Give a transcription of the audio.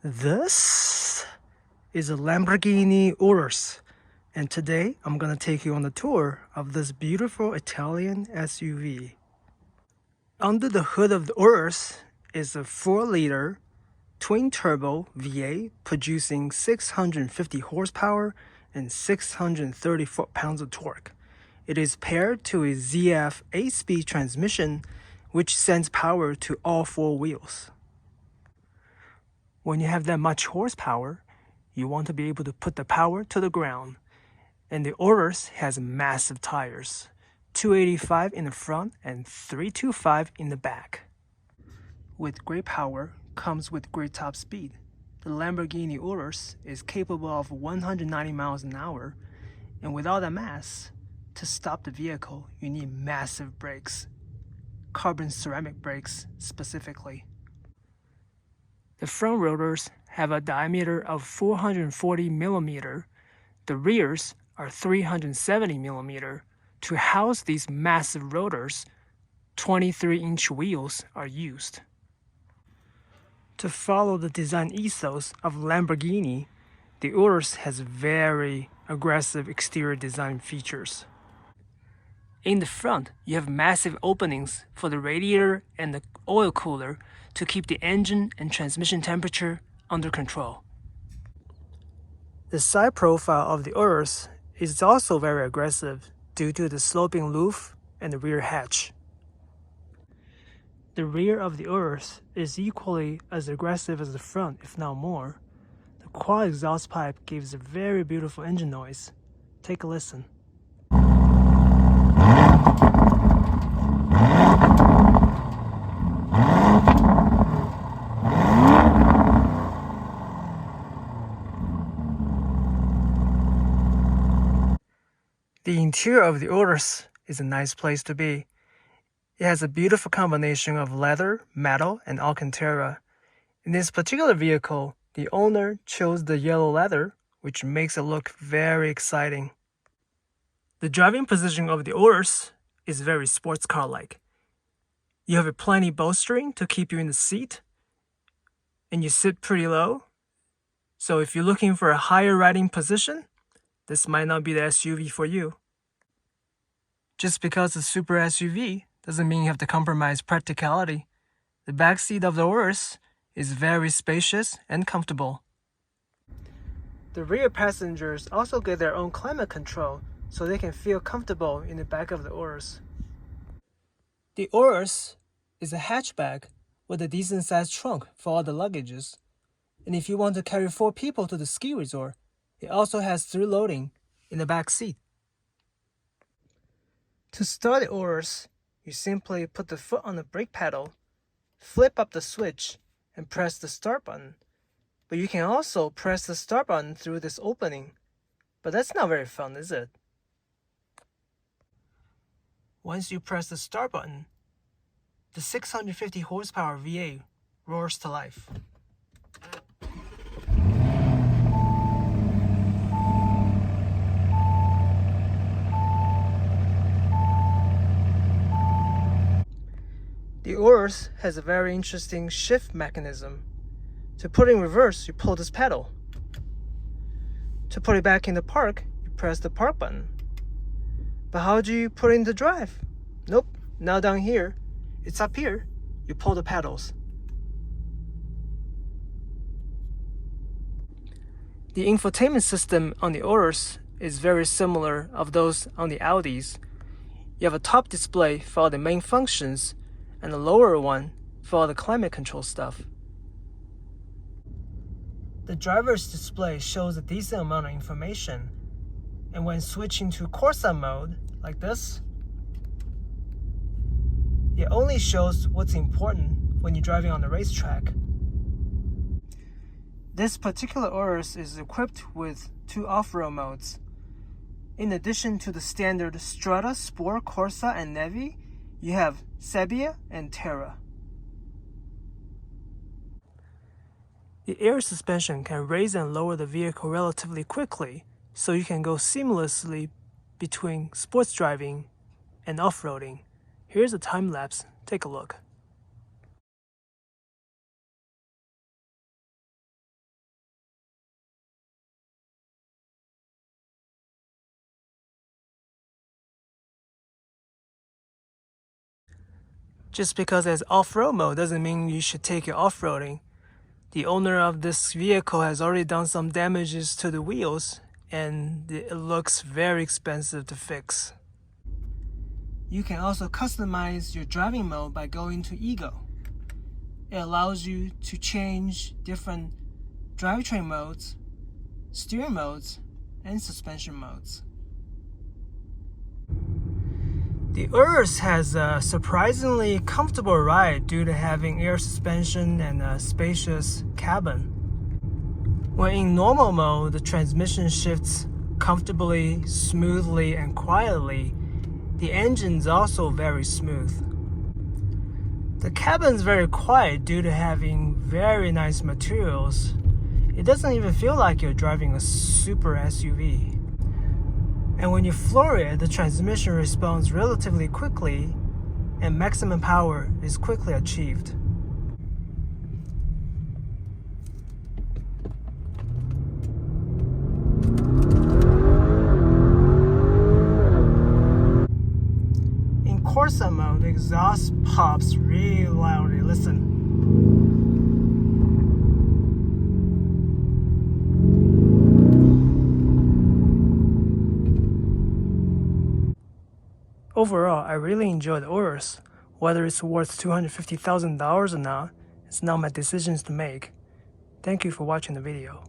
This is a Lamborghini Urus, and today I'm going to take you on the tour of this beautiful Italian SUV. Under the hood of the Urus is a 4-liter twin-turbo V8 producing 650 horsepower and 630 foot-pounds of torque. It is paired to a ZF 8-speed transmission which sends power to all 4 wheels. When you have that much horsepower, you want to be able to put the power to the ground. And the Urus has massive tires, 285 in the front and 325 in the back. With great power comes with great top speed. The Lamborghini Urus is capable of 190 miles an hour, and with all that mass, to stop the vehicle, you need massive brakes, carbon ceramic brakes specifically. The front rotors have a diameter of 440 millimeter. The rears are 370 millimeter. To house these massive rotors, 23-inch wheels are used. To follow the design ethos of Lamborghini, the Urus has very aggressive exterior design features. In the front, you have massive openings for the radiator and the oil cooler to keep the engine and transmission temperature under control. The side profile of the Urus is also very aggressive due to the sloping roof and the rear hatch. The rear of the Urus is equally as aggressive as the front, if not more. The quad exhaust pipe gives a very beautiful engine noise. Take a listen. The interior of the Urus is a nice place to be. It has a beautiful combination of leather, metal, and Alcantara. In this particular vehicle, the owner chose the yellow leather, which makes it look very exciting. The driving position of the Urus is very sports car-like. You have a plenty bolstering to keep you in the seat, and you sit pretty low. So if you're looking for a higher riding position, this might not be the SUV for you. Just because it's a super SUV doesn't mean you have to compromise practicality. The back seat of the Urus is very spacious and comfortable. The rear passengers also get their own climate control so they can feel comfortable in the back of the Urus. The Urus is a hatchback with a decent-sized trunk for all the luggages. And if you want to carry 4 people to the ski resort, it also has through loading in the back seat. To start the Urus, you simply put the foot on the brake pedal, flip up the switch, and press the start button. But you can also press the start button through this opening. But that's not very fun, is it? Once you press the start button, the 650 horsepower V8 roars to life. The Urus has a very interesting shift mechanism. To put it in reverse, you pull this pedal. To put it back in the park, you press the park button. But how do you put it into drive? Nope, not down here. It's up here. You pull the pedals. The infotainment system on the Urus is very similar of those on the Audis. You have a top display for all the main functions and a lower one for all the climate control stuff. The driver's display shows a decent amount of information, and when switching to Corsa mode, like this, it only shows what's important when you're driving on the racetrack. This particular Urus is equipped with 2 off-road modes. In addition to the standard Strada, Sport, Corsa, and Nevi, you have Sebbia and Terra. The air suspension can raise and lower the vehicle relatively quickly, so you can go seamlessly between sports driving and off-roading. Here's a time lapse. Take a look. Just because it's off-road mode doesn't mean you should take it off-roading. The owner of this vehicle has already done some damages to the wheels, and it looks very expensive to fix. You can also customize your driving mode by going to Ego. It allows you to change different drivetrain modes, steering modes, and suspension modes. The Urus has a surprisingly comfortable ride due to having air suspension and a spacious cabin. When in normal mode, the transmission shifts comfortably, smoothly, and quietly. The engine's also very smooth. The cabin's very quiet due to having very nice materials. It doesn't even feel like you're driving a super SUV. And when you floor it, the transmission responds relatively quickly and maximum power is quickly achieved. In Corsa mode, the exhaust pops really loudly. Listen. Overall, I really enjoy the Urus. Whether it's worth $250,000 or not, it's not my decisions to make. Thank you for watching the video.